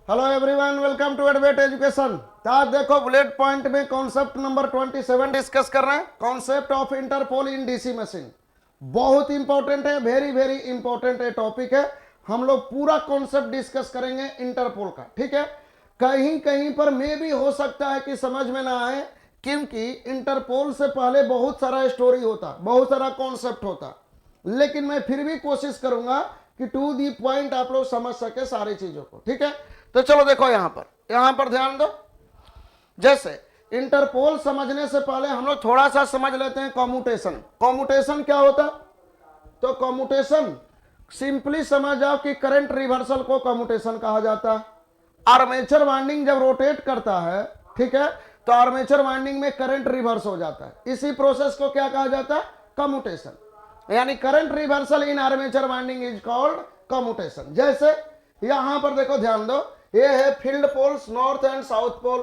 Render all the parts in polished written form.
Hello everyone, welcome to Advait education. तो आज देखो बुलेट पॉइंट में कॉन्सेप्ट नंबर 27 डिस्कस कर रहे हैं। Concept of interpole in DC machine बहुत इंपॉर्टेंट है, वेरी वेरी इंपॉर्टेंट है टॉपिक है। हम लोग पूरा कॉन्सेप्ट डिस्कस करेंगे इंटरपोल का, ठीक है। कहीं कहीं पर मे भी हो सकता है कि समझ में ना आए, क्योंकि इंटरपोल से पहले बहुत सारा स्टोरी होता, बहुत सारा कॉन्सेप्ट होता, लेकिन मैं फिर भी कोशिश करूंगा कि टू दी पॉइंट आप लोग समझ सके सारी चीजों को, ठीक है। तो चलो देखो यहां पर ध्यान दो। जैसे इंटरपोल समझने से पहले हम लोग थोड़ा सा समझ लेते हैं कॉम्यूटेशन। कॉम्यूटेशन क्या होता? तो कॉम्यूटेशन सिंपली समझ जाओ कि करंट रिवर्सल को कॉम्यूटेशन कहा जाता है। आर्मेचर वाइंडिंग जब रोटेट करता है, ठीक है, तो आर्मेचर वाइंडिंग में करंट रिवर्स हो जाता है। इसी प्रोसेस को क्या कहा जाता है? कम्यूटेशन। यानी current reversal in armature winding is called commutation. जैसे यहां पर देखो, ध्यान दो, ये है field poles, north and south pole.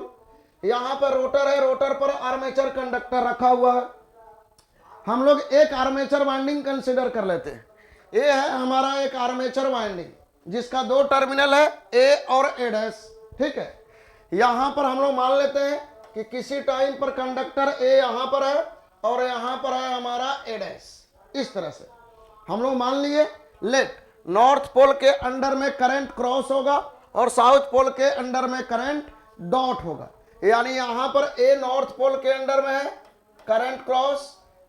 यहां पर रोटर है, रोटर पर आर्मेचर कंडक्टर रखा हुआ है। हम लोग एक आर्मेचर वाइंडिंग कंसीडर कर लेते हैं। ये है हमारा एक आर्मेचर वाइंडिंग जिसका दो टर्मिनल है, ए और ए डैश, ठीक है। यहां पर हम लोग मान लेते हैं कि किसी टाइम पर कंडक्टर ए यहां पर है और यहां पर है हमारा ए डैश। इस तरह से हम लोग मान लिए। लेट नॉर्थ पोल के अंडर में करंट क्रॉस होगा और साउथ पोल के अंडर में करंट डॉट होगा। यानी यहां पर ए नॉर्थ पोल के अंडर में है, करंट क्रॉस,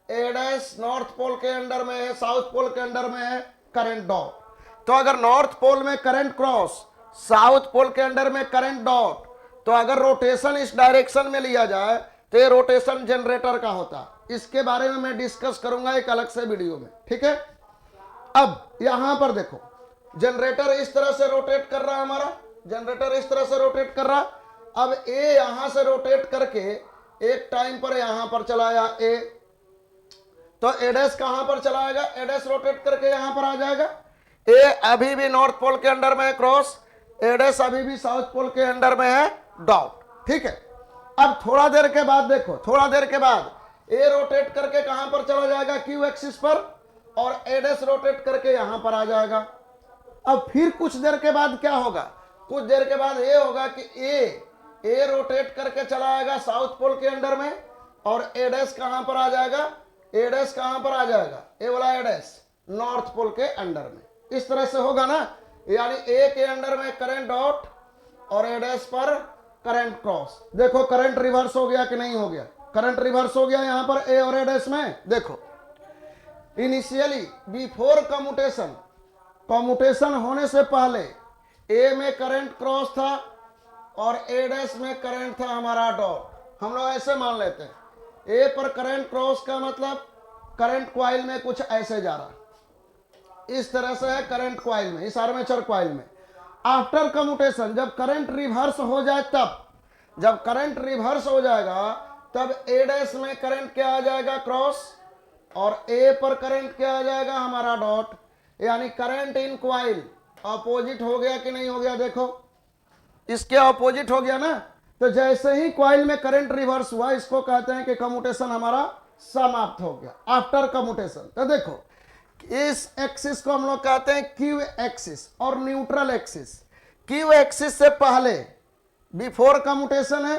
ए डैश नॉर्थ पोल के अंडर में है, साउथ पोल के अंडर में है, करंट डॉट। तो अगर नॉर्थ पोल में करंट क्रॉस, साउथ पोल के अंडर में करंट डॉट, तो अगर रोटेशन इस डायरेक्शन में लिया जाए तो ये रोटेशन जनरेटर का होता। इसके बारे में मैं डिस्कस करूंगा एक अलग से वीडियो में, ठीक है। अब यहां पर देखो, जनरेटर इस तरह से रोटेट कर रहा है, हमारा जनरेटर इस तरह से रोटेट कर रहा है। अब ए यहां से रोटेट करके एक टाइम पर यहां पर चलाया ए, तो ए डैश कहां पर चलाएगा? ए डैश रोटेट करके यहां पर आ जाएगा। ए अभी भी नॉर्थ पोल के अंडर में है क्रॉस, ए डैश अभी भी साउथ पोल के अंडर में है डॉट, ठीक है। अब थोड़ा देर के बाद देखो, थोड़ा देर के बाद ए रोटेट करके कहां पर चला जाएगा? क्यू एक्सिस पर, और ए डैश रोटेट करके यहां पर आ जाएगा। अब फिर कुछ देर के बाद क्या होगा? कुछ देर के बाद ये होगा कि ए रोटेट करके चला आएगा साउथ पोल के अंडर में, और ए डैश कहां पर आ जाएगा? ए डैश कहां पर आ जाएगा? ए वाला ए डैश नॉर्थ पोल के अंडर में। इस तरह से होगा ना। यानी ए के अंडर में करंट डॉट और ए डैश पर करंट क्रॉस। देखो करंट रिवर्स हो गया कि नहीं हो गया? करंट रिवर्स हो गया यहां पर ए और ए डैश में। देखो इनिशियली बिफोर कम्यूटेशन, कम्यूटेशन होने से पहले ए में करंट क्रॉस था और ए डैश में करंट था हमारा डॉट। हम लोग ऐसे मान लेते हैं, ए पर करंट क्रॉस का मतलब करंट कॉइल में कुछ ऐसे जा रहा, इस तरह से है करंट कॉइल में, इस आर्मेचर कॉइल में। आफ्टर कम्यूटेशन जब करंट रिवर्स हो जाए, तब जब करंट रिवर्स हो जाएगा तब ए डैश में करंट क्या आ जाएगा? क्रॉस, और ए पर करंट क्या आ जाएगा? हमारा डॉट। यानी करंट इन कॉइल अपोजिट हो गया कि नहीं हो गया? देखो इसके अपोजिट हो गया ना। तो जैसे ही कॉइल में करंट रिवर्स हुआ, इसको कहते हैं कि कम्यूटेशन हमारा समाप्त हो गया, आफ्टर कम्यूटेशन। तो देखो इस एक्सिस को हम लोग कहते हैं क्यू एक्सिस और न्यूट्रल एक्सिस। क्यू एक्सिस से पहले बिफोर कम्यूटेशन है,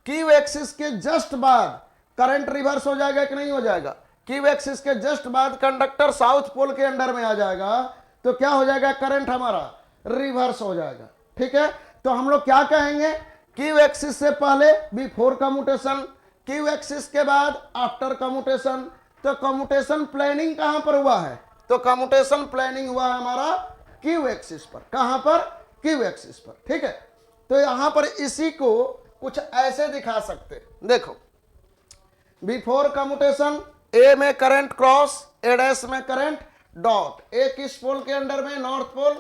क्यू एक्सिस के जस्ट बाद करंट रिवर्स हो जाएगा कि नहीं हो जाएगा? क्यू एक्सिस के जस्ट बाद कंडक्टर साउथ पोल के अंडर में आ जाएगा, तो क्या हो जाएगा? करंट हमारा रिवर्स हो जाएगा, ठीक है। तो हम लोग क्या कहेंगे? क्यू एक्सिस से पहले बिफोर कम्यूटेशन, क्यू एक्सिस के बाद आफ्टर कम्यूटेशन। तो कम्यूटेशन प्लानिंग कहां पर हुआ है? तो कम्यूटेशन प्लानिंग हुआ है हमारा क्यू एक्सिस पर। कहां पर? क्यू एक्सिस पर, ठीक है। तो यहां पर इसी को कुछ ऐसे दिखा सकते, देखो बिफोर कम्यूटेशन ए में करंट क्रॉस, ए डैश में करंट डॉट। ए किस पोल के अंडर में? North pole.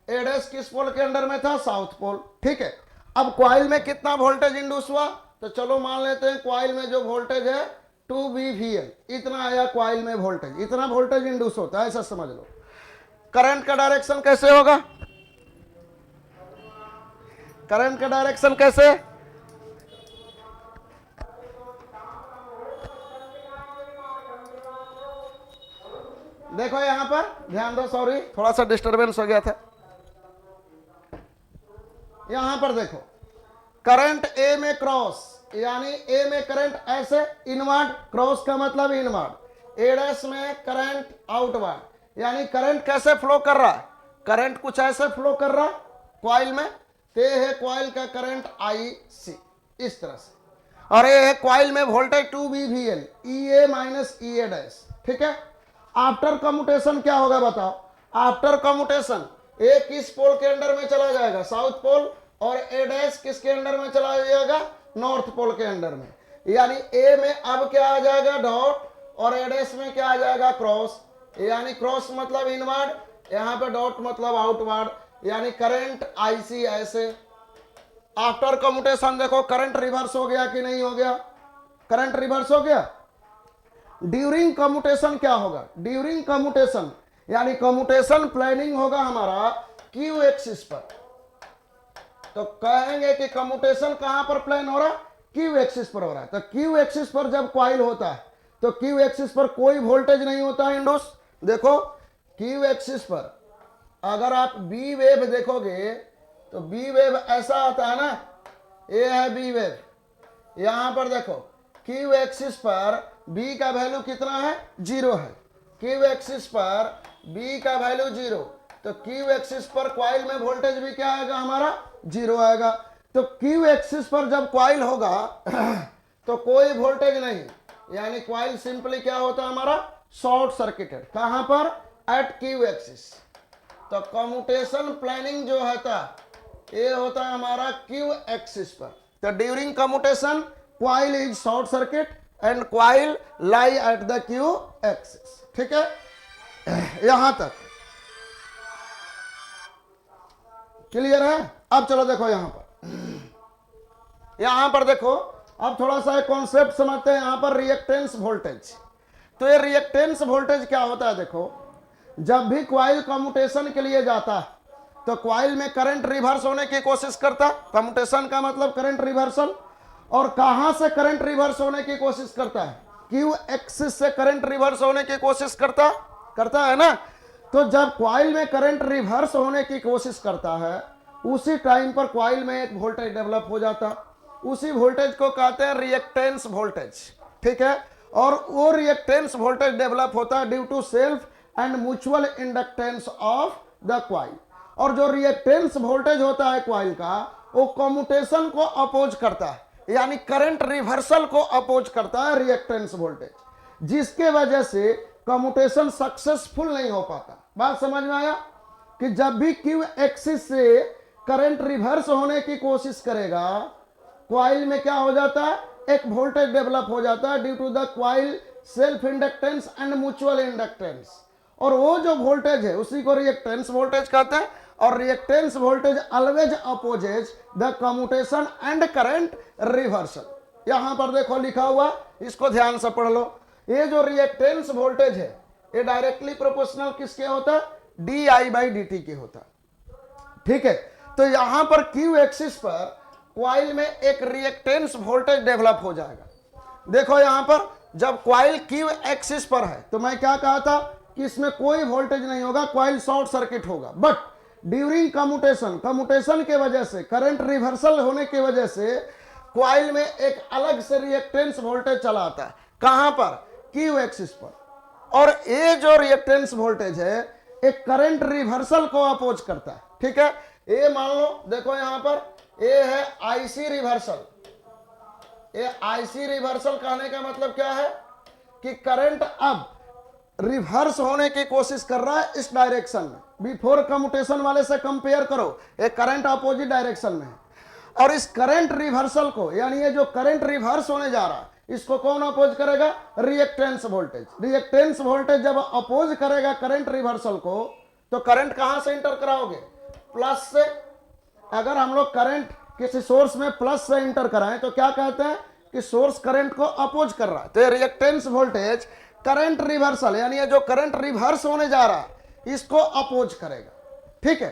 ए डैश किस पोल के अंडर में था? साउथ पोल, ठीक है। अब कॉइल में कितना वोल्टेज इंड्यूस हुआ? तो चलो मान लेते हैं कॉइल में जो वोल्टेज है 2VVL, इतना आया कॉइल में वोल्टेज, इतना वोल्टेज इंड्यूस होता है, ऐसा समझ लो। करंट का डायरेक्शन कैसे होगा? करंट का डायरेक्शन कैसे? देखो यहां पर ध्यान दो, सॉरी थोड़ा सा डिस्टरबेंस हो गया था। यहां पर देखो करंट ए में क्रॉस, यानी ए में करंट ऐसे इनवर्ड, क्रॉस का मतलब इनवर्ड, ए डैश में करंट आउटवर्ड, यानी करंट कैसे फ्लो कर रहा है, करंट कुछ ऐसे फ्लो कर रहा है कॉइल में, ते है कॉइल का करंट आई सी इस तरह से, और ये है कॉइल में वोल्टेज 2VVL, ई ए माइनस ई ए डैश, ठीक है। आफ्टर कम्यूटेशन क्या होगा बताओ, आफ्टर कम्यूटेशन ए किस पोल के अंडर में चला जाएगा, साउथ पोल, और ए डैश किसके अंडर में चला जाएगा, नॉर्थ पोल के अंडर में, यानी ए में अब क्या आ जाएगा डॉट, और ए डैश में क्या आ जाएगा क्रॉस, यानी क्रॉस मतलब इनवर्ड, यहां पे डॉट मतलब आउटवर्ड, यानी करंट आईसी ऐसे। आफ्टर कम्यूटेशन देखो करंट रिवर्स हो गया कि नहीं हो गया, करंट रिवर्स हो गया। ड्यूरिंग कम्यूटेशन क्या होगा, ड्यूरिंग कम्यूटेशन यानी कम्यूटेशन प्लानिंग होगा हमारा क्यू एक्सिस पर, तो कहेंगे कि कम्यूटेशन कहां पर प्लान हो रहा है, क्यू एक्सिस पर हो रहा है। तो क्यू एक्सिस पर जब कॉइल होता है तो क्यू एक्सिस पर कोई वोल्टेज नहीं होता है इंडोस। देखो क्यू एक्सिस पर अगर आप बी वेव देखोगे तो बी वेव ऐसा आता है ना, ये है बी वेव, यहां पर देखो क्यू एक्सिस पर बी का वैल्यू कितना है, 0 है, क्यू एक्सिस पर बी का वैल्यू 0, तो क्यू एक्सिस पर कॉइल में वोल्टेज भी क्या आएगा हमारा 0 आएगा। तो क्यू एक्सिस पर जब कॉइल होगा तो कोई वोल्टेज नहीं, यानी कॉइल सिंपली क्या होता है हमारा शॉर्ट सर्किटेड, कहां पर, एट क्यू एक्सिस। तो कम्यूटेशन प्लानिंग जो होता है ये होता है हमारा क्यू एक्सिस पर। तो during commutation coil is short circuit and coil lie at the Q axis, ठीक है, यहां तक क्लियर है। अब चलो देखो यहां पर देखो अब थोड़ा सा कॉन्सेप्ट समझते हैं, यहां पर रिएक्टेंस वोल्टेज। तो ये रिएक्टेंस वोल्टेज क्या होता है, देखो जब भी कॉइल कम्यूटेशन के लिए जाता है तो कॉइल में करंट रिवर्स होने की कोशिश करता, कम्यूटेशन का मतलब करंट रिवर्सल, और कहां से करंट रिवर्स होने की कोशिश करता है, क्यू एक्सिस से करंट रिवर्स होने की कोशिश करता है ना। तो जब कॉइल में करंट रिवर्स होने की कोशिश करता है उसी टाइम पर कॉइल में एक वोल्टेज डेवलप हो जाता, उसी वोल्टेज को कहते हैं रिएक्टेंस वोल्टेज, ठीक है। और वो रिएक्टेंस वोल्टेज डेवलप होता है due to self and mutual inductance of the coil. और जो रिएक्टेंस वोल्टेज होता है कॉइल का वो कम्यूटेशन को अपोज करता है, यानी करंट रिवर्सल को अपोज करता है रिएक्टेंस वोल्टेज, जिसके वजह से कम्यूटेशन सक्सेसफुल नहीं हो पाता। बात समझ में आया कि जब भी क्यू एक्सिस से करंट रिवर्स होने की कोशिश करेगा कॉइल में क्या हो जाता है, एक वोल्टेज डेवलप हो जाता है due to the coil self inductance and mutual inductance, और वो जो वोल्टेज है उसी को रिएक्टेंस वोल्टेज कहते हैं। और reactance voltage always opposes the commutation and current reversal. यहां पर देखो लिखा हुआ, इसको ध्यान से पढ़ लो। ये जो रिएक्टेंस वोल्टेज है ये डायरेक्टली प्रोपोर्शनल किसके होता है, D I by D T के होता है, ठीक है। तो यहां पर क्यू एक्सिस पर कॉइल में एक रिएक्टेंस वोल्टेज डेवलप हो जाएगा। देखो यहां पर जब कॉइल क्यू एक्सिस पर है तो मैं क्या कहा था कि इसमें कोई वोल्टेज नहीं होगा, कॉइल शॉर्ट सर्किट होगा। बट ड्यूरिंग कम्यूटेशन के वजह से, करंट रिवर्सल होने की वजह से कॉइल में एक अलग से रिएक्टेंस वोल्टेज चला आता है, कहां पर, क्यू एक्सिस पर। और ये जो रिएक्टेंस वोल्टेज है एक करंट रिवर्सल को अपोज करता है, ठीक है। ये मान लो देखो यहां पर ये है आईसी रिवर्सल। ये आईसी रिवर्सल कहने का मतलब क्या है कि करंट अब रिवर्स होने की कोशिश कर रहा है इस डायरेक्शन में, बिफोर कम्यूटेशन वाले से कंपेयर करो, एक करंट अपोजिट डायरेक्शन में है। और इस करंट रिवर्सल को, यानी ये जो करंट रिवर्स होने जा रहा है इसको कौन अपोज करेगा, रिएक्टेंस वोल्टेज। रिएक्टेंस वोल्टेज जब अपोज करेगा करंट रिवर्सल को तो करंट कहां से इंटर कराओगे, प्लस से। अगर हम लोग करंट किसी सोर्स में प्लस से इंटर कराएं तो क्या कहते हैं कि सोर्स करंट को अपोज कर रहा है। तो रिएक्टेंस वोल्टेज करंट रिवर्सल, यानी ये जो करंट रिवर्स होने जा रहा है इसको अपोज करेगा, ठीक है।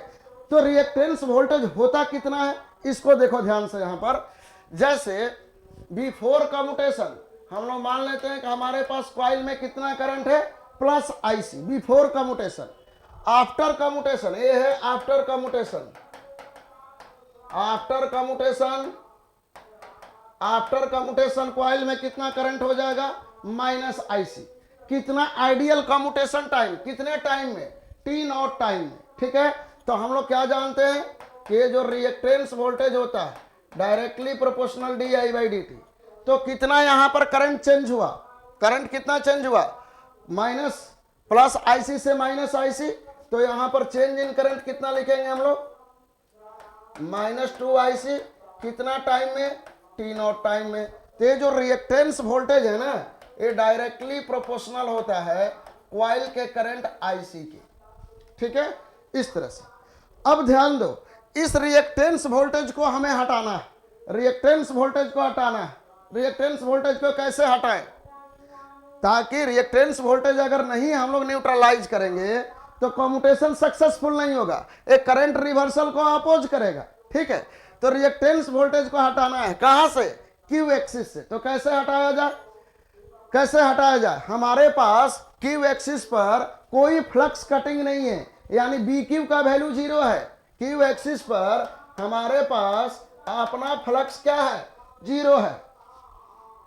तो रिएक्टेंस वोल्टेज होता कितना है इसको देखो ध्यान से। यहां पर जैसे बिफोर कम्यूटेशन हम लोग मान लेते हैं कि हमारे पास कॉइल में कितना करंट है, plus IC, before commutation. After commutation, ये है after commutation. After commutation coil में कितना करंट हो जाएगा, माइनस आईसी। कितना आइडियल कम्यूटेशन टाइम, कितने टाइम में, टी नॉट टाइम में। ठीक है, तो हम लोग क्या जानते हैं कि ये जो रिएक्टेंस वोल्टेज होता है directly proportional D I by D T. तो कितना यहां पर करंट चेंज हुआ, करंट कितना चेंज हुआ, माइनस प्लस आईसी से माइनस आईसी। तो यहां पर चेंज इन करंट कितना लिखेंगे हम लोग, -2 कितना टाइम में, टी नॉट टाइम में। तो ये जो रिएक्टेंस वोल्टेज है ना, ये डायरेक्टली प्रोपोर्शनल होता है कॉइल के करंट आईसी के। ठीक है, इस तरह से। अब ध्यान दो, इस रिएक्टेंस वोल्टेज को हमें हटाना है, रिएक्टेंस वोल्टेज को हटाना है। रिएक्टेंस वोल्टेज को कैसे हटाएं, ताकि रिएक्टेंस वोल्टेज अगर नहीं हम लोग न्यूट्रलाइज करेंगे तो कम्यूटेशन सक्सेसफुल नहीं होगा, एक करंट रिवर्सल को अपोज करेगा। ठीक है, तो रिएक्टेंस वोल्टेज को हटाना है, कहां से, क्यू एक्सिस से। तो कैसे हटाया जाए, कैसे हटाया जाए, हमारे पास क्यू एक्सिस पर कोई फ्लक्स कटिंग नहीं है, यानी बी क्यू का वैल्यू 0 है। क्यू एक्सिस पर हमारे पास अपना फ्लक्स क्या है, 0 है।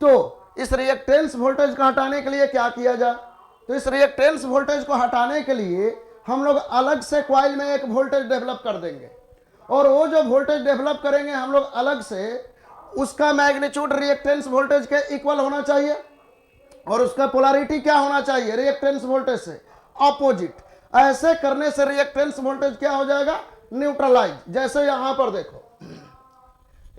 तो इस रिएक्टेंस वोल्टेज को हटाने के लिए क्या किया जाए, तो इस रिएक्टेंस वोल्टेज को हटाने के लिए हम लोग अलग से कॉइल में एक वोल्टेज डेवलप कर देंगे, और वो जो वोल्टेज डेवलप करेंगे हम लोग अलग से, उसका मैग्नीट्यूड रिएक्टेंस वोल्टेज के इक्वल होना चाहिए, और उसका पोलैरिटी क्या होना चाहिए, रिएक्टेंस वोल्टेज से अपोजिट। ऐसे करने से रिएक्टेंस वोल्टेज क्या हो जाएगा, न्यूट्रलाइज। जैसे यहां पर देखो,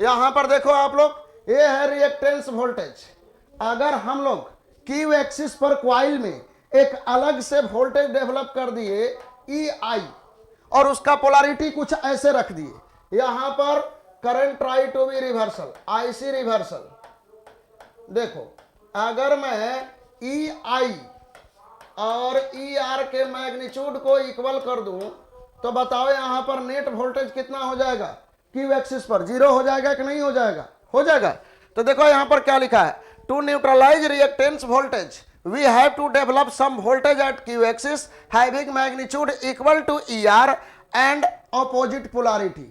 यहां पर देखो आप लोग, ये है रिएक्टेंस वोल्टेज। अगर हम लोग क्यू एक्सिस पर कॉइल में एक अलग से वोल्टेज डेवलप कर दिए ई आई, और उसका पोलैरिटी कुछ ऐसे रख दिए, यहां पर current try to be reversal, IC reversal. देखो, अगर मैं ई आई और ई आर के मैग्नीट्यूड को इक्वल कर दूं, तो बताओ यहां पर नेट वोल्टेज कितना हो जाएगा, क्यू एक्सिस पर 0 हो जाएगा कि नहीं हो जाएगा, हो जाएगा। तो देखो यहां पर क्या लिखा है, to neutralize reactance voltage we have to develop some voltage at q axis having magnitude equal to er and opposite polarity।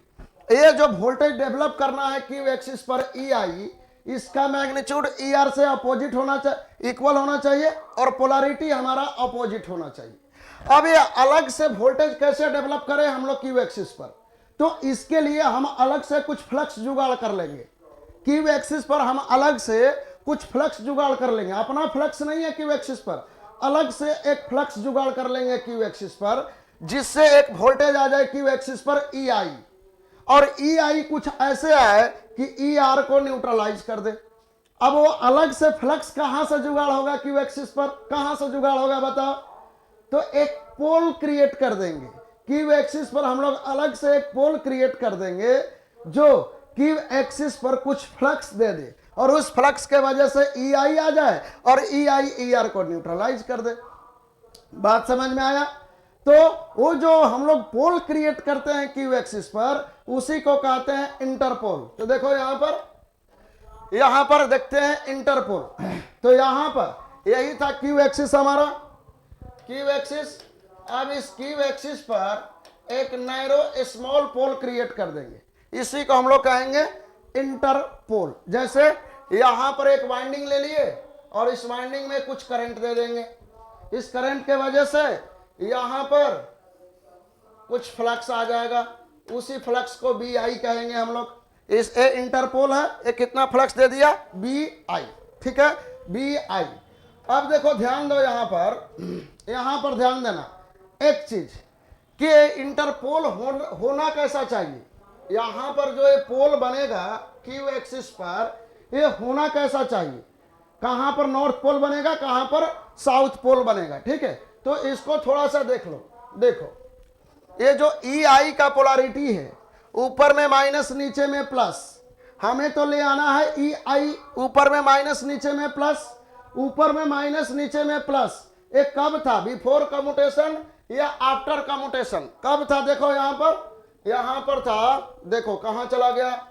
ये जो वोल्टेज डेवलप करना है क्यू एक्सिस पर ई आई, इसका मैग्नीट्यूड ई आर से अपोजिट होना चाहिए, इक्वल होना चाहिए, और पोलैरिटी हमारा अपोजिट होना चाहिए। अब ये अलग से वोल्टेज कैसे डेवलप करें हम लोग क्यू एक्सिस पर, तो इसके लिए हम अलग से कुछ फ्लक्स जुगाड़ कर लेंगे। क्यू एक्सिस पर हम अलग से कुछ फ्लक्स जुगाड़ कर लेंगे, अपना फ्लक्स नहीं है क्यू एक्सिस पर, अलग से एक फ्लक्स जुगाड़ कर लेंगे क्यू एक्सिस पर, जिससे एक वोल्टेज आ जाए क्यू एक्सिस पर ई आई, और ई आई कुछ ऐसे आए कि ई आर को न्यूट्रलाइज कर दे। अब वो अलग से फ्लक्स कहां से जुगाड़ होगा क्यू एक्सिस पर, कहां से जुगाड़ होगा बताओ, तो एक पोल क्रिएट कर देंगे क्यू एक्सिस पर, हम लोग अलग से एक पोल क्रिएट कर देंगे जो क्यू एक्सिस पर कुछ फ्लक्स दे दे, और उस फ्लक्स के वजह से ई आई आ जाए और ई आई ई आर को न्यूट्रलाइज कर दे। बात समझ में आया। तो वो जो हम लोग पोल क्रिएट करते हैं क्यू एक्सिस पर, उसी को कहते हैं इंटरपोल। तो देखो यहां पर देखते हैं इंटरपोल। तो यहां पर यही था क्यू एक्सिस हमारा, क्यू एक्सिस। अब इस क्यू एक्सिस पर एक नैरो स्मॉल पोल क्रिएट कर देंगे, इसी को हम लोग कहेंगे इंटरपोल। जैसे यहां पर एक वाइंडिंग ले लिए और इस वाइंडिंग में कुछ करंट दे देंगे, इस करंट के वजह से यहां पर कुछ फ्लक्स आ जाएगा, उसी फ्लक्स को बी आई कहेंगे हम लोग। इस ए इंटरपोल है, ये कितना फ्लक्स दे दिया, बी आई। ठीक है, बी आई। अब देखो ध्यान दो, यहां पर ध्यान देना एक चीज कि इंटरपोल होना कैसा चाहिए। यहां पर जो ये पोल बनेगा क्यू एक्सिस पर, ये होना कैसा चाहिए, कहां पर नॉर्थ पोल बनेगा, कहां पर साउथ पोल बनेगा। ठीक है, तो इसको थोड़ा सा देख लो। देखो ये जो ई आई का पोलैरिटी है, ऊपर में माइनस नीचे में प्लस, हमें तो ले आना है ई आई ऊपर में माइनस नीचे में प्लस, ऊपर में माइनस नीचे में प्लस। ये कब था, बिफोर कम्यूटेशन या आफ्टर कम्यूटेशन, कब था, देखो यहां पर था। देखो कहां चला गया,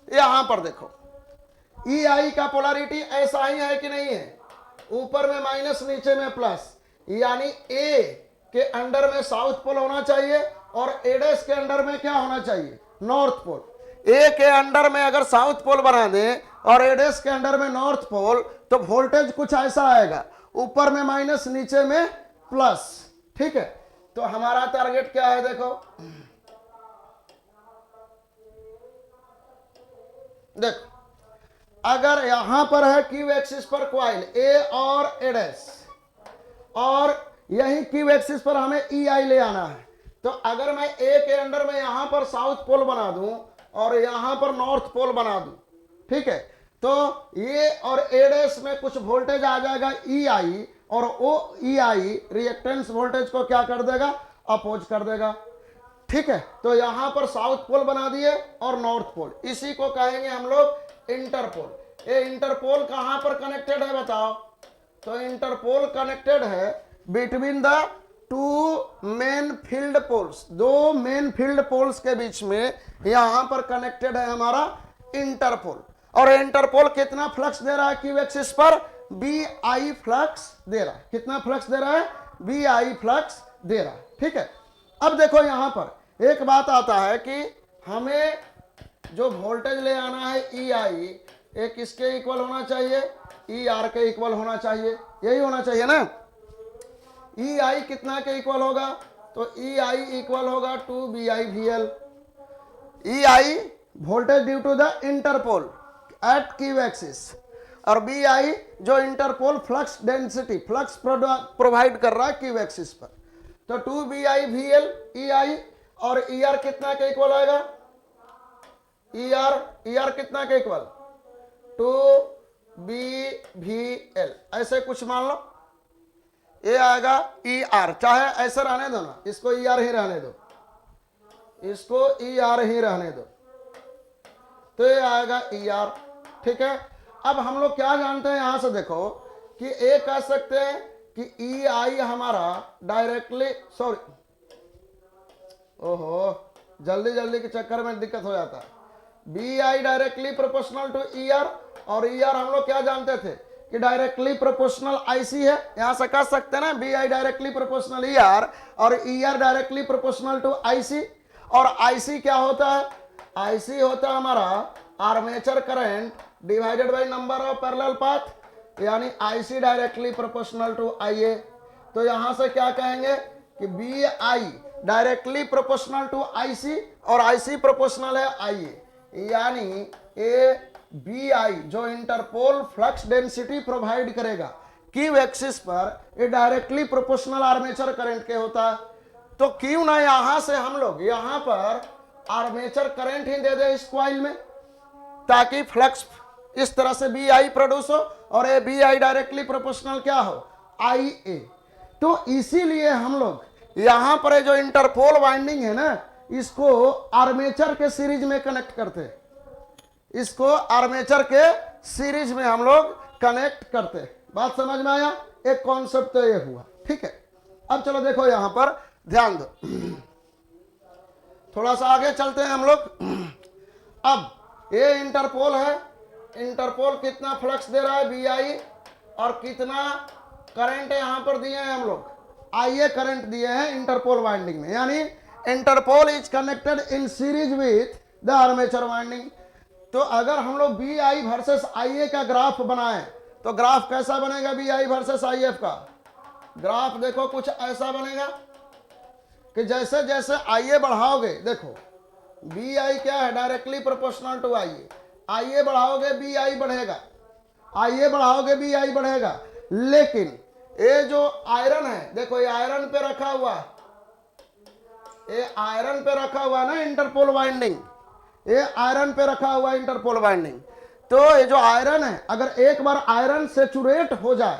यहां पर देखो ई आई का पोलैरिटी ऐसा ही है कि नहीं है, ऊपर में माइनस नीचे में प्लस, यानी ए के अंडर में साउथ पोल होना चाहिए और ए डैश के अंडर में क्या होना चाहिए, नॉर्थ पोल। ए के अंडर में अगर साउथ पोल बना दें और ए डैश के अंडर में नॉर्थ पोल, तो वोल्टेज कुछ ऐसा आएगा, ऊपर में माइनस नीचे में प्लस। ठीक है, तो हमारा टारगेट क्या है, देखो देखो अगर यहां पर है क्यू एक्सिस पर कॉइल ए और ए डैश, और यही क्यू एक्सिस पर हमें ई आई ले आना है, तो अगर मैं ए के अंडर में यहां पर साउथ पोल बना दूं और यहां पर नॉर्थ पोल बना दूं, ठीक है, तो ये और ए डैश में कुछ वोल्टेज आ जाएगा ई आई, और वो ई आई रिएक्टेंस वोल्टेज को क्या कर देगा, अपोज कर देगा। ठीक है, तो यहां पर साउथ पोल बना दिए और नॉर्थ पोल, इसी को कहेंगे हम लोग इंटरपोल। ये इंटरपोल कहां पर कनेक्टेड है बताओ, तो इंटरपोल कनेक्टेड है between the two main field poles, दो मेन फील्ड पोल्स के बीच में यहां पर कनेक्टेड है हमारा इंटरपोल। और इंटरपोल कितना फ्लक्स दे रहा है क्यू एक्सिस पर, बी आई फ्लक्स दे रहा है। कितना फ्लक्स दे रहा है, बी आई फ्लक्स दे रहा है। ठीक है, अब देखो यहां पर एक बात आता है कि हमें जो वोल्टेज ले आना है ई आई, एक किसके इक्वल होना चाहिए, ई आर के इक्वल होना चाहिए, यही होना चाहिए ना। ई आई कितना के इक्वल होगा, तो ई आई इक्वल होगा to B I V L. E I voltage due to the interpole at Q axis, और बी आई जो interpole flux density, flux provide कर रहा है क्यू एक्सिस पर, तो to B I V L E I, और E R कितना के इक्वल आएगा, ई आर कितना के equal, to be V L, ऐसे कुछ मान लो, ये आएगा ई आर, चाहे ऐसे रहने दो ना, इसको ई आर ही रहने दो, इसको ई आर ही रहने दो, तो ये आएगा ई आर। ठीक है, अब हम लोग क्या जानते हैं यहां से देखो कि ए कह सकते हैं कि ई आई हमारा डायरेक्टली, सॉरी ओहो जल्दी जल्दी के चक्कर में दिक्कत हो जाता है, B I directly proportional to E R, और ई आर हम लोग क्या जानते थे कि डायरेक्टली प्रोपोर्शनल आईसी है, यहां से कह सकते हैं ना B I directly proportional E R, और E R directly proportional to IC. और आईसी क्या होता है, आईसी होता है हमारा armature current divided by number of parallel path, यानी IC directly proportional to IA. तो यहां से क्या कहेंगे कि B I directly proportional to IC, और आईसी प्रोपोर्शनल है आईए, यानी ए बी आई जो इंटरपोल फ्लक्स डेंसिटी प्रोवाइड करेगा क्यू एक्सिस पर, ये डायरेक्टली प्रोपोर्शनल आर्मेचर करंट के होता है। तो क्यों ना यहां से हम लोग यहां पर आर्मेचर करंट ही दे दे इस कॉइल में, ताकि फ्लक्स इस तरह से बी आई प्रोड्यूस हो, और ये बी आई डायरेक्टली प्रोपोर्शनल क्या हो, आई ए। तो इसीलिए हम लोग यहां पर जो इंटरपोल वाइंडिंग है ना, इसको आर्मेचर के सीरीज में कनेक्ट करते हैं, इसको आर्मेचर के सीरीज में हम लोग कनेक्ट करते हैं। बात समझ में आया, एक कॉन्सेप्ट तो ये हुआ। ठीक है, अब चलो देखो यहां पर ध्यान दो, थोड़ा सा आगे चलते हैं हम लोग। अब ये इंटरपोल है, इंटरपोल कितना फ्लक्स दे रहा है बी आई, और कितना करंट यहां पर दिए हैं हम लोग, आई ए करंट दिए हैं इंटरपोल वाइंडिंग में, यानी interpole is connected in series with the armature winding. तो अगर हम लोग बी आई वर्सेस आई ए का ग्राफ बनाएं, तो ग्राफ कैसा बनेगा, B I versus I F का ग्राफ देखो कुछ ऐसा बनेगा कि जैसे जैसे आई ए बढ़ाओगे, देखो बी आई क्या है, directly proportional to I A, I A बढ़ाओगे बी आई बढ़ेगा, आई ए बढ़ाओगे बी आई बढ़ेगा। लेकिन ये जो आयरन है, देखो ये आयरन पे रखा हुआ, ये आयरन पे रखा हुआ ना इंटरपोल वाइंडिंग, ये आयरन पे रखा हुआ इंटरपोल वाइंडिंग। तो ये जो आयरन है, अगर एक बार आयरन सेचुरेट हो जाए,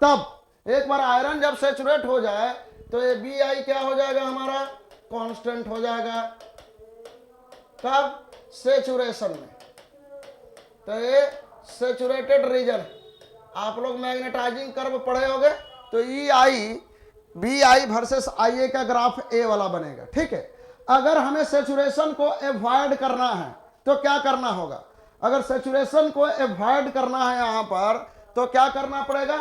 तब एक बार आयरन जब सेचुरेट हो जाए, तो ये बी आई क्या हो जाएगा हमारा, कांस्टेंट हो जाएगा। कब, सेचुरेशन में। तो ये सेचुरेटेड रीजन, आप लोग मैग्नेटाइजिंग कर्व पढ़े होंगे, तो E I B I versus आई ए का ग्राफ ए वाला बनेगा। ठीक है, अगर हमें सेचुरेशन को अवॉइड करना है तो क्या करना होगा, अगर सेचुरेशन को अवॉइड करना है यहां पर, तो क्या करना पड़ेगा,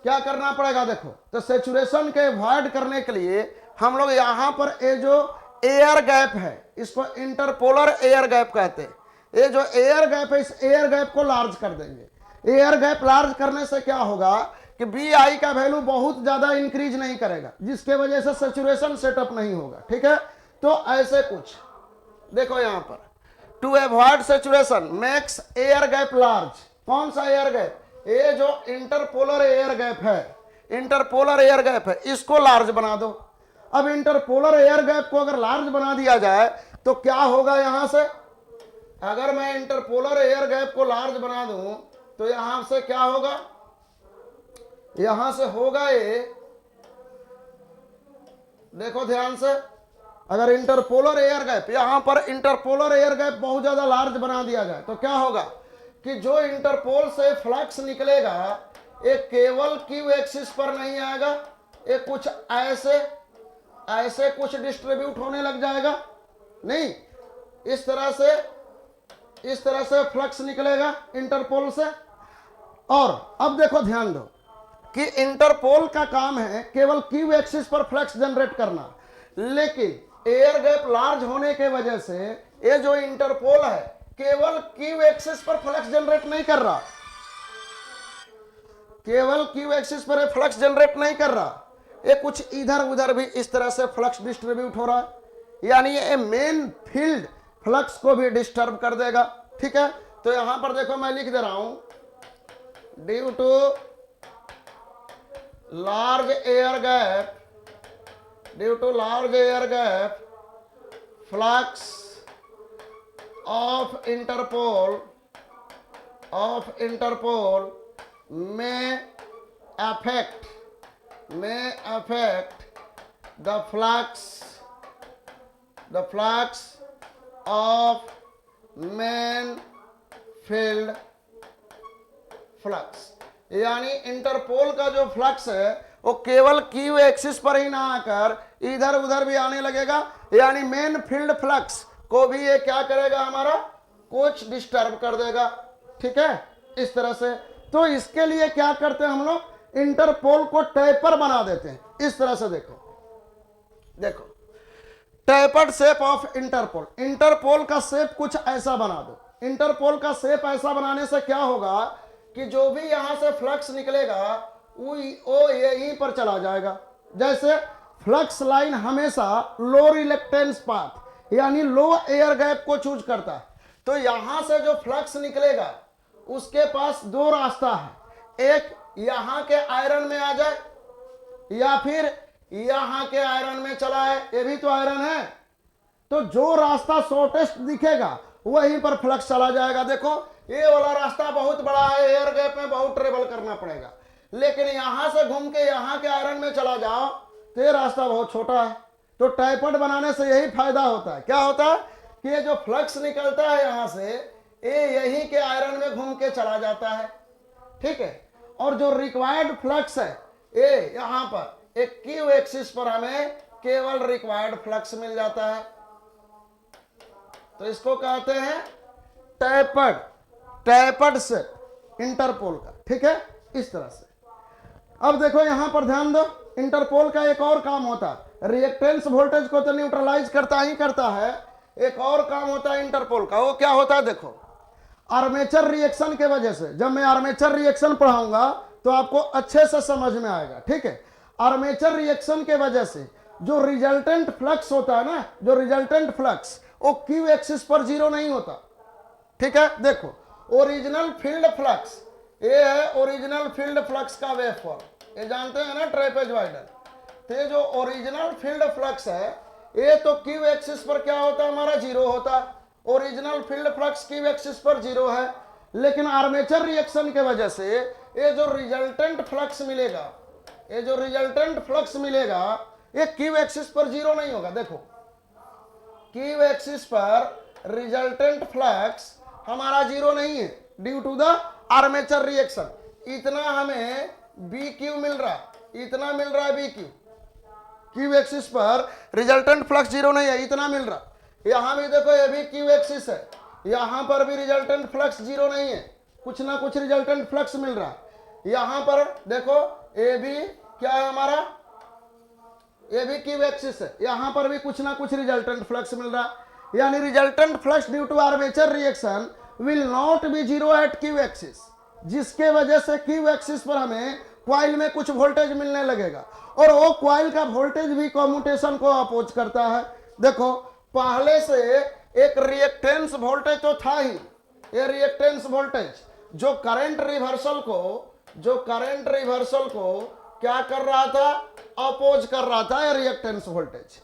क्या करना पड़ेगा, देखो तो सेचुरेशन के अवॉइड करने के लिए हम लोग यहां पर ये जो एयर गैप है इसको इंटरपोलर एयर गैप कहते हैं। ये जो एयर गैप है इस एयर गैप को लार्ज कर देंगे। एयर गैप लार्ज करने से क्या होगा कि बी आई का वैल्यू बहुत ज्यादा इंक्रीज नहीं करेगा, जिसके वजह से सैचुरेशन सेटअप नहीं होगा। ठीक है, तो ऐसे कुछ देखो यहां पर to avoid saturation makes air gap large. कौन सा एयर गैप? ये जो इंटरपोलर एयर गैप है, इंटरपोलर एयर गैप है, इसको लार्ज बना दो। अब इंटरपोलर एयर गैप को अगर लार्ज बना दिया जाए तो क्या होगा यहां से? अगर मैं इंटरपोलर एयर गैप को लार्ज बना दूं तो यहां से क्या होगा? यहां से होगा ये, देखो ध्यान से, अगर इंटरपोलर एयर गैप, यहां पर इंटरपोलर एयर गैप बहुत ज्यादा लार्ज बना दिया जाए तो क्या होगा कि जो इंटरपोल से फ्लक्स निकलेगा ये केवल क्यू एक्सिस पर नहीं आएगा, ये कुछ ऐसे ऐसे कुछ डिस्ट्रीब्यूट होने लग जाएगा। नहीं, इस तरह से फ्लक्स निकलेगा इंटरपोल से। और अब देखो ध्यान दो कि इंटरपोल का काम है केवल क्यू एक्सिस पर फ्लक्स जनरेट करना, लेकिन एयर गैप लार्ज होने के वजह से ये जो इंटरपोल है केवल क्यू एक्सिस पर फ्लक्स जनरेट नहीं कर रहा, केवल क्यू एक्सिस पर फ्लक्स जनरेट नहीं कर रहा, ये कुछ इधर उधर भी इस तरह से फ्लक्स डिस्ट्रीब्यूट हो रहा है, यानी ये मेन फील्ड फ्लक्स को भी डिस्टर्ब कर देगा। ठीक है, तो यहां पर देखो मैं लिख दे रहा हूं, due to large air gap, due to large air gap flux of interpole may affect the flux of main field flux। यानी इंटरपोल का जो फ्लक्स है वो केवल क्यू एक्सिस पर ही ना आकर इधर उधर भी आने लगेगा, यानी मेन फील्ड फ्लक्स को भी ये क्या करेगा, हमारा कुछ डिस्टर्ब कर देगा। ठीक है, इस तरह से। तो इसके लिए क्या करते हैं हम लोग, इंटरपोल को टेपर बना देते हैं इस तरह से। देखो tapered shape of interpole, interpole का शेप कुछ ऐसा बना दो। इंटरपोल का शेप ऐसा बनाने से क्या होगा कि जो भी यहां से फ्लक्स निकलेगा वो यहीं पर चला जाएगा। जैसे फ्लक्स लाइन हमेशा लो रिलेक्टेंस पाथ यानी लो एयर गैप को चूज करता है, तो यहां से जो फ्लक्स निकलेगा उसके पास दो रास्ता है, एक यहां के आयरन में आ जाए या फिर यहां के आयरन में चला है, ये भी तो आयरन है। तो जो रास्ता शॉर्टेस्ट दिखेगा वहीं पर फ्लक्स चला जाएगा। देखो ये वाला रास्ता बहुत बड़ा है, एयर गैप में बहुत ट्रेवल करना पड़ेगा, लेकिन यहां से घूम के यहां के आयरन में चला जाओ तो ये रास्ता बहुत छोटा है। तो टाइपर्ड बनाने से यही फायदा होता है। क्या होता है कि ये जो फ्लक्स निकलता है यहां से ये यहीं के आयरन में घूम के चला जाता है। ठीक है, और जो रिक्वायर्ड फ्लक्स है ये यहां पर एक क्यू एक्सिस पर हमें केवल रिक्वायर्ड फ्लक्स मिल जाता है, तो इसको कहते हैं टैपर्ड शेप इंटरपोल का। ठीक है, इस तरह से। अब देखो यहां पर ध्यान दो, इंटरपोल का एक और काम होता है, रिएक्टेंस वोल्टेज को तो न्यूट्रलाइज करता ही करता है, एक और काम होता है इंटरपोल का। वो क्या होता है, देखो आर्मेचर रिएक्शन के वजह से, जब मैं आर्मेचर रिएक्शन पढ़ाऊंगा तो आपको अच्छे से समझ में आएगा। ठीक है, आर्मेचर रिएक्शन के वजह से जो रिजल्टेंट फ्लक्स होता है ना, जो रिजल्टेंट फ्लक्स वो क्यू एक्सिस पर जीरो नहीं होता। ठीक है, देखो ओरिजिनल फील्ड फ्लक्स, ये है ओरिजिनल फील्ड फ्लक्स का वेव फॉर्म, ये जानते हैं ना ट्रेपेजॉइडल। तो ये जो ओरिजिनल फील्ड फ्लक्स है ये तो क्यू एक्सिस पर क्या होता है, हमारा जीरो होता है। Original field flux Q axis पर जीरो है, लेकिन आर्मेचर रिएक्शन के वजह से ये जो रिजल्टेंट फ्लक्स मिलेगा, ये जो रिजल्टेंट फ्लक्स मिलेगा ये क्यू एक्सिस पर जीरो नहीं होगा। देखो क्यू एक्सिस पर रिजल्टेंट फ्लक्स हमारा जीरो नहीं है due to the armature reaction. इतना हमें बी क्यू मिल रहा, इतना मिल रहा है बी क्यू, क्यू एक्सिस पर रिजल्टेंट फ्लक्स जीरो नहीं है, इतना मिल रहा। यहां भी देखो ये भी क्यू एक्सिस है, यहां पर भी रिजल्टेंट फ्लक्स जीरो नहीं है, कुछ ना कुछ रिजल्टेंट फ्लक्स मिल रहा। यहां पर देखो ये भी क्या है हमारा, ये भी क्यू एक्सिस है, यहां पर भी कुछ ना कुछ रिजल्टेंट फ्लक्स मिल रहा है, यानी resultant flux due to armature reaction will not be zero at Q axis, जिसके वजह से क्यू एक्सिस पर हमें क्वाइल में कुछ वोल्टेज मिलने लगेगा, और वो क्वाइल का वोल्टेज भी कम्यूटेशन को अपोज करता है। देखो पहले से एक रिएक्टेंस वोल्टेज तो था ही, ये रिएक्टेंस वोल्टेज जो करंट रिवर्सल को क्या कर रहा था, अपोज कर रहा था, ये रिएक्टेंस वोल्टेज।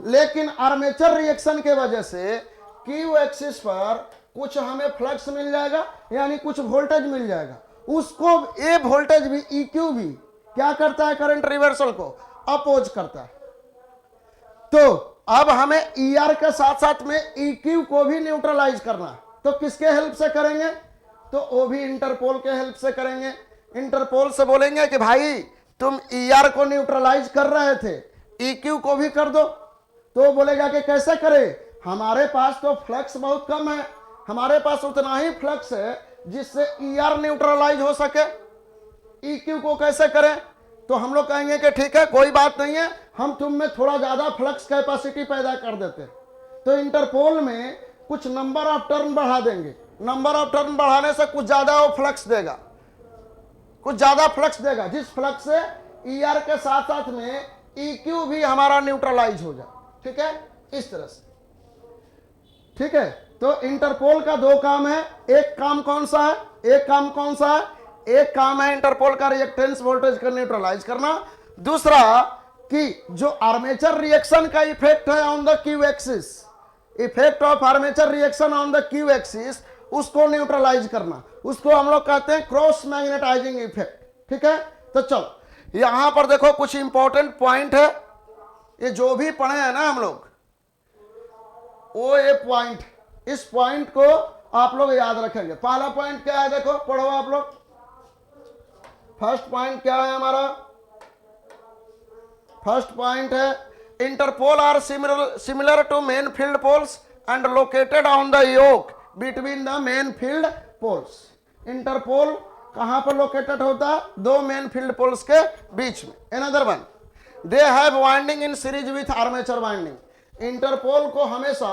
लेकिन आर्मेचर रिएक्शन के वजह से क्यू एक्सिस पर कुछ हमें फ्लक्स मिल जाएगा, यानी कुछ वोल्टेज मिल जाएगा, उसको ये वोल्टेज भी EQ भी क्या करता है, करंट रिवर्सल को अपोज करता है। तो अब हमें ER के साथ साथ में EQ को भी न्यूट्रलाइज करना, तो किसके हेल्प से करेंगे, तो वो भी इंटरपोल के हेल्प से करेंगे। इंटरपोल से बोलेंगे कि भाई तुम ER को न्यूट्रलाइज कर रहे थे, EQ को भी कर दो, तो बोलेगा कि कैसे करें, हमारे पास तो फ्लक्स बहुत कम है, हमारे पास उतना ही फ्लक्स है जिससे ER न्यूट्रलाइज हो सके, EQ को कैसे करें, तो हम लोग कहेंगे कि ठीक है कोई बात नहीं है, हम तुम में थोड़ा ज्यादा फ्लक्स कैपेसिटी पैदा कर देते, तो इंटरपोल में कुछ नंबर ऑफ टर्न बढ़ा देंगे, नंबर ऑफ टर्न बढ़ाने से कुछ ज्यादा वो फ्लक्स देगा, कुछ ज्यादा फ्लक्स देगा, जिस फ्लक्स से ER के साथ साथ में EQ भी हमारा न्यूट्रलाइज हो जाए। ठीक है, इस तरह से। ठीक है, तो इंटरपोल का दो काम है, एक काम कौन सा है, एक काम है इंटरपोल का रिएक्टेंस वोल्टेज को न्यूट्रलाइज करना, दूसरा कि जो आर्मेचर रिएक्शन का इफेक्ट है on the Q axis, effect of armature reaction on the Q axis, उसको न्यूट्रलाइज करना, उसको हम लोग कहते हैं क्रॉस मैग्नेटाइजिंग इफेक्ट। ठीक है, तो चलो यहां पर देखो कुछ इंपॉर्टेंट पॉइंट है, ये जो भी पढ़े हैं ना हम लोग, वो ये पॉइंट, इस पॉइंट को आप लोग याद रखेंगे। पहला पॉइंट क्या है, देखो पढ़ो आप लोग, फर्स्ट पॉइंट क्या है हमारा, फर्स्ट पॉइंट है interpole are similar to main field poles and located on the yoke between the main field poles. Interpole कहां पर लोकेटेड होता है, दो मेन फील्ड पोल्स के बीच में। Another one, they have winding in series with armature winding. Interpole को हमेशा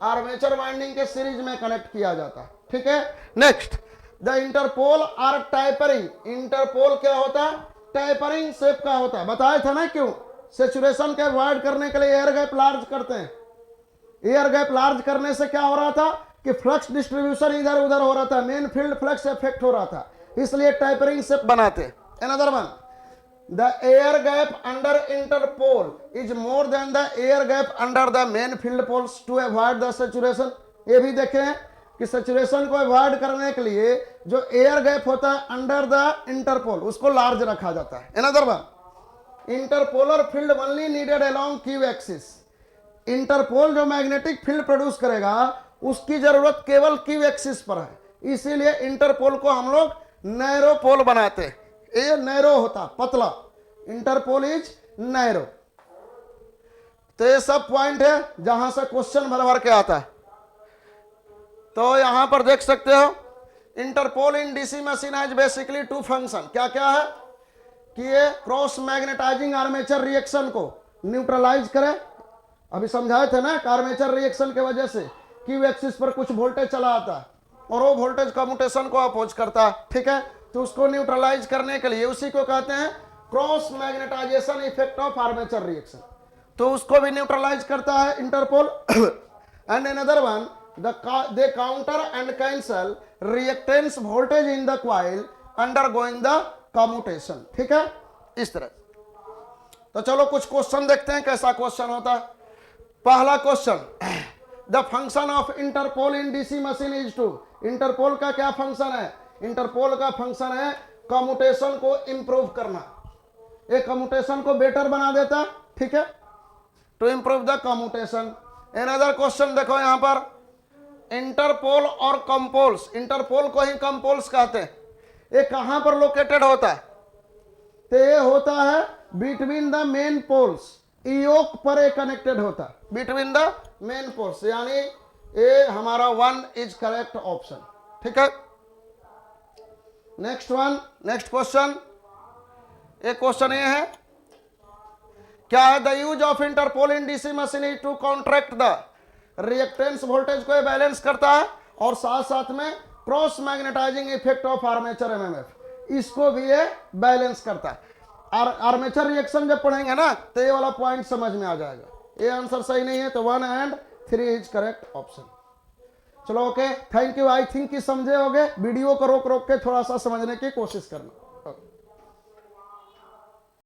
आर्मेचर वाइंडिंग के सीरीज में कनेक्ट किया जाता है। ठीक है, नेक्स्ट, द इंटरपोल आर टाइपरिंग। इंटरपोल क्या होता है, टाइपरिंग शेप का होता है, बताया था ना क्यों, सैचुरेशन के अवॉइड करने के लिए एयर गैप लार्ज करते हैं। एयर गैप लार्ज करने से क्या हो रहा था कि फ्लक्स डिस्ट्रीब्यूशन इधर उधर हो रहा था, मेन फील्ड फ्लक्स इफेक्ट हो रहा था, इसलिए टाइपरिंग शेप बनाते हैं। Another one, the air gap under interpole is more than the air gap under the main field poles to avoid the saturation. ये भी देखें कि सैचुरेशन को अवॉइड करने के लिए जो एयर गैप होता है अंडर द इंटरपोल, उसको लार्ज रखा जाता है। Another one, interpolar field only needed along q axis. Interpole जो मैग्नेटिक फील्ड प्रोड्यूस करेगा उसकी जरूरत केवल क्यू एक्सिस पर है, इसीलिए इंटरपोल को हम लोग नैरो पोल बनाते हैं। ये नैरो होता, पतला, इंटरपोल इज नैरो। तो ये सब पॉइंट है जहां से क्वेश्चन भर भर के आता है। तो यहां पर देख सकते हो, interpole in DC machine has basically two function. क्या क्या है कि ये क्रॉस मैग्नेटाइजिंग आर्मेचर रिएक्शन को न्यूट्रलाइज करे, अभी समझाए थे ना, आर्मेचर रिएक्शन के वजह से क्यू एक्सिस पर कुछ वोल्टेज चला आता है और वो वोल्टेज कम्यूटेशन को अपोज करता है। ठीक है, तो उसको न्यूट्रलाइज करने के लिए उसी को कहते हैं cross magnetization effect of armature reaction, तो उसको भी न्यूट्रलाइज करता है interpole. And another one, they counter and cancel reactance voltage in the coil undergoing the commutation. ठीक है, इस तरह। तो चलो कुछ क्वेश्चन देखते हैं कैसा क्वेश्चन होता है। पहला question, the function of interpole in DC machine is to. Interpole का क्या फंक्शन है, इंटरपोल का फंक्शन है कम्यूटेशन को इंप्रूव करना, ये कम्यूटेशन को बेटर बना देता है। ठीक है, to improve the commutation. Another question देखो यहां पर, इंटरपोल और कंपोल्स, इंटरपोल को ही कंपोल्स कहते हैं, ये कहां पर लोकेटेड होता है, तो ये होता है बिटवीन द मेन पोल्स, ईयोक पर कनेक्टेड होता है, बिटवीन द मेन पोल्स, यानी ये हमारा वन इज करेक्ट ऑप्शन। ठीक है, नेक्स्ट वन, नेक्स्ट क्वेश्चन, एक क्वेश्चन ये है क्या है? The use of interpole in DC machine is to contract the reactance voltage को बैलेंस करता है और साथ साथ में cross magnetizing effect of armature MMF इसको भी ये बैलेंस करता है। आर्मेचर रिएक्शन जब पढ़ेंगे ना तो ये वाला पॉइंट समझ में आ जाएगा। ये आंसर सही नहीं है तो 1 and 3 इज करेक्ट ऑप्शन। चलो okay, thank you. I think कि समझे होगे। वीडियो को रोक रोक के थोड़ा सा समझने की कोशिश करना।